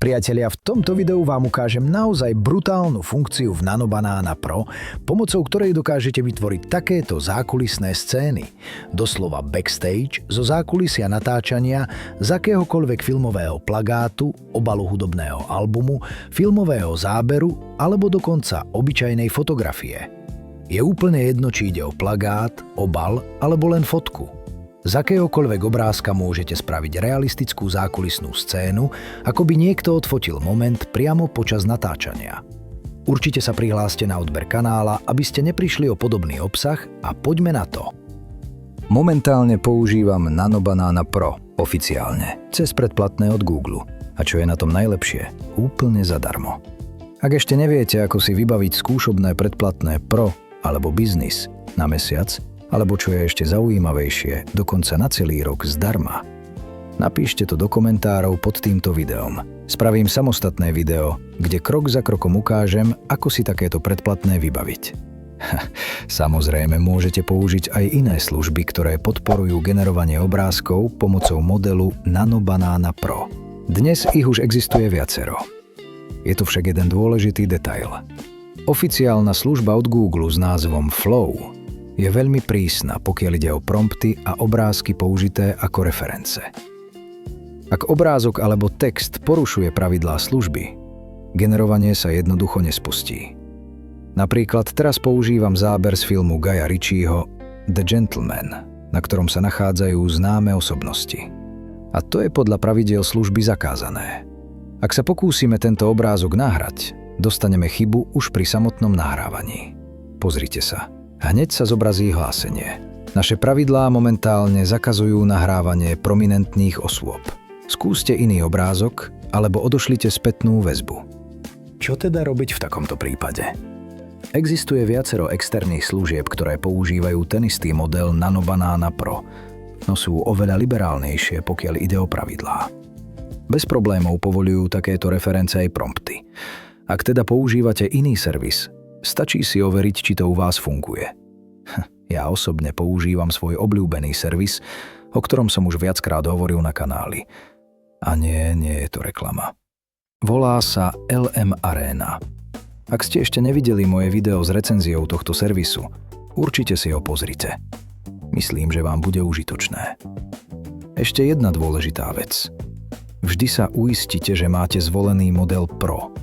Priatelia, v tomto videu vám ukážem naozaj brutálnu funkciu v Nano Banana Pro, pomocou ktorej dokážete vytvoriť takéto zákulisné scény. Doslova backstage zo zákulisia natáčania, z akéhokoľvek filmového plagátu, obalu hudobného albumu, filmového záberu alebo dokonca obyčajnej fotografie. Je úplne jedno, či ide o plagát, obal alebo len fotku. Z akéhokoľvek obrázka môžete spraviť realistickú zákulisnú scénu, ako by niekto odfotil moment priamo počas natáčania. Určite sa prihláste na odber kanála, aby ste neprišli o podobný obsah a poďme na to. Momentálne používam Nano Banana Pro oficiálne, cez predplatné od Google. A čo je na tom najlepšie? Úplne zadarmo. Ak ešte neviete, ako si vybaviť skúšobné predplatné Pro alebo Business na mesiac, alebo čo je ešte zaujímavejšie, dokonca na celý rok zdarma, napíšte to do komentárov pod týmto videom. Spravím samostatné video, kde krok za krokom ukážem, ako si takéto predplatné vybaviť. Samozrejme, môžete použiť aj iné služby, ktoré podporujú generovanie obrázkov pomocou modelu Nano Banana Pro. Dnes ich už existuje viacero. Je tu však jeden dôležitý detail. Oficiálna služba od Google s názvom Flow je veľmi prísna, pokiaľ ide o prompty a obrázky použité ako reference. Ak obrázok alebo text porušuje pravidlá služby, generovanie sa jednoducho nespustí. Napríklad teraz používam záber z filmu Guya Ritchieho The Gentleman, na ktorom sa nachádzajú známe osobnosti. A to je podľa pravidiel služby zakázané. Ak sa pokúsime tento obrázok nahrať, dostaneme chybu už pri samotnom nahrávaní. Pozrite sa. Hneď sa zobrazí hlásenie. Naše pravidlá momentálne zakazujú nahrávanie prominentných osôb. Skúste iný obrázok, alebo odošlite spätnú väzbu. Čo teda robiť v takomto prípade? Existuje viacero externých služieb, ktoré používajú ten istý model Nano Banana Pro, no sú oveľa liberálnejšie, pokiaľ ide o pravidlá. Bez problémov povoľujú takéto reference aj prompty. Ak teda používate iný servis, stačí si overiť, či to u vás funguje. Ja osobne používam svoj obľúbený servis, o ktorom som už viackrát hovoril na kanáli. A nie je to reklama. Volá sa LM Arena. Ak ste ešte nevideli moje video s recenziou tohto servisu, určite si ho pozrite. Myslím, že vám bude užitočné. Ešte jedna dôležitá vec. Vždy sa uistite, že máte zvolený model Pro,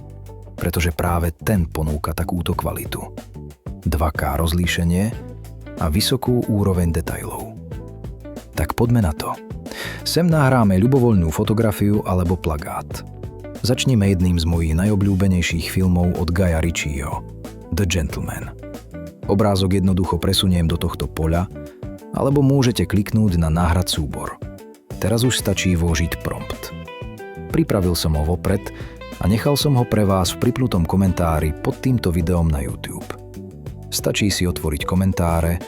pretože práve ten ponúka takúto kvalitu. 2K rozlíšenie a vysokú úroveň detailov. Tak poďme na to. Sem nahráme ľubovoľnú fotografiu alebo plagát. Začnime jedným z mojich najobľúbenejších filmov od Guya Ritchieho, The Gentleman. Obrázok jednoducho presuniem do tohto poľa, alebo môžete kliknúť na náhrad súbor. Teraz už stačí vložiť prompt. Pripravil som ho vopred a nechal som ho pre vás v pripnutom komentári pod týmto videom na YouTube. Stačí si otvoriť komentáre.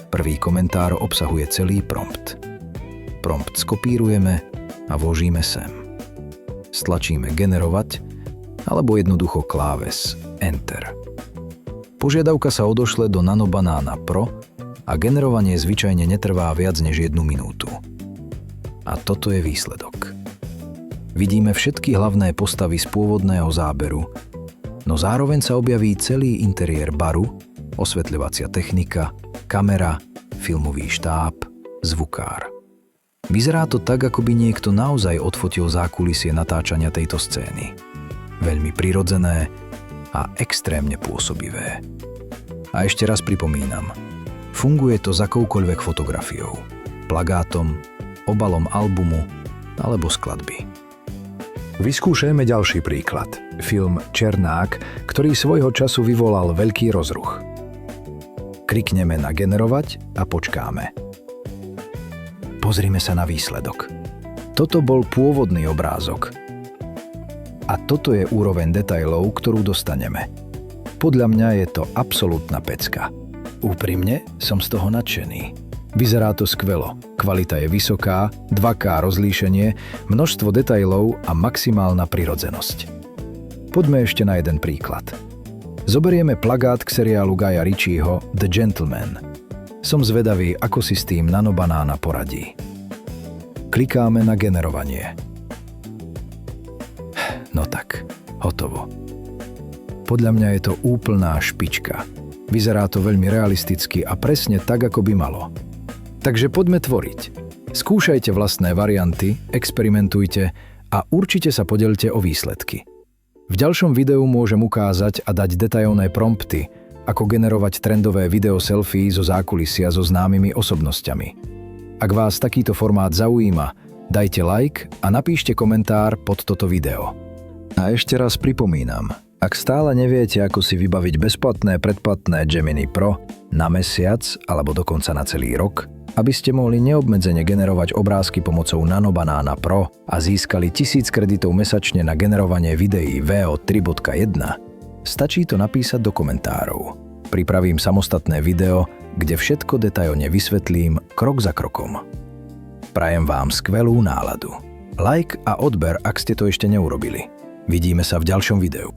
Prvý komentár obsahuje celý prompt. Prompt skopírujeme a vložíme sem. Stlačíme generovať alebo jednoducho kláves Enter. Požiadavka sa odošle do Nano Banana Pro a generovanie zvyčajne netrvá viac než 1 minútu. A toto je výsledok. Vidíme všetky hlavné postavy z pôvodného záberu, no zároveň sa objaví celý interiér baru, osvetľovacia technika, kamera, filmový štáb, zvukár. Vyzerá to tak, ako by niekto naozaj odfotil zákulisie natáčania tejto scény. Veľmi prirodzené a extrémne pôsobivé. A ešte raz pripomínam, funguje to s akoukoľvek fotografiou, plagátom, obalom albumu alebo skladby. Vyskúšajme ďalší príklad. Film Černák, ktorý svojho času vyvolal veľký rozruch. Klikneme na generovať a počkáme. Pozrime sa na výsledok. Toto bol pôvodný obrázok. A toto je úroveň detailov, ktorú dostaneme. Podľa mňa je to absolútna pecka. Úprimne som z toho nadšený. Vyzerá to skvelo, kvalita je vysoká, 2K rozlíšenie, množstvo detailov a maximálna prirodzenosť. Poďme ešte na jeden príklad. Zoberieme plagát k seriálu Guya Ritchieho The Gentleman. Som zvedavý, ako si s tým Nano Banana poradí. Klikáme na generovanie. No Hotovo. Podľa mňa je to úplná špička. Vyzerá to veľmi realisticky a presne tak, ako by malo. Takže poďme tvoriť. Skúšajte vlastné varianty, experimentujte a určite sa podelte o výsledky. V ďalšom videu môžem ukázať a dať detailné prompty, ako generovať trendové video selfie zo zákulisia so známymi osobnosťami. Ak vás takýto formát zaujíma, dajte like a napíšte komentár pod toto video. A ešte raz pripomínam, ak stále neviete, ako si vybaviť bezplatné predplatné Gemini Pro na mesiac alebo dokonca na celý rok, aby ste mohli neobmedzene generovať obrázky pomocou Nanobanana Pro a získali 1000 kreditov mesačne na generovanie videí VO 3.1, stačí to napísať do komentárov. Pripravím samostatné video, kde všetko detailne vysvetlím krok za krokom. Prajem vám skvelú náladu. Like a odber, ak ste to ešte neurobili. Vidíme sa v ďalšom videu.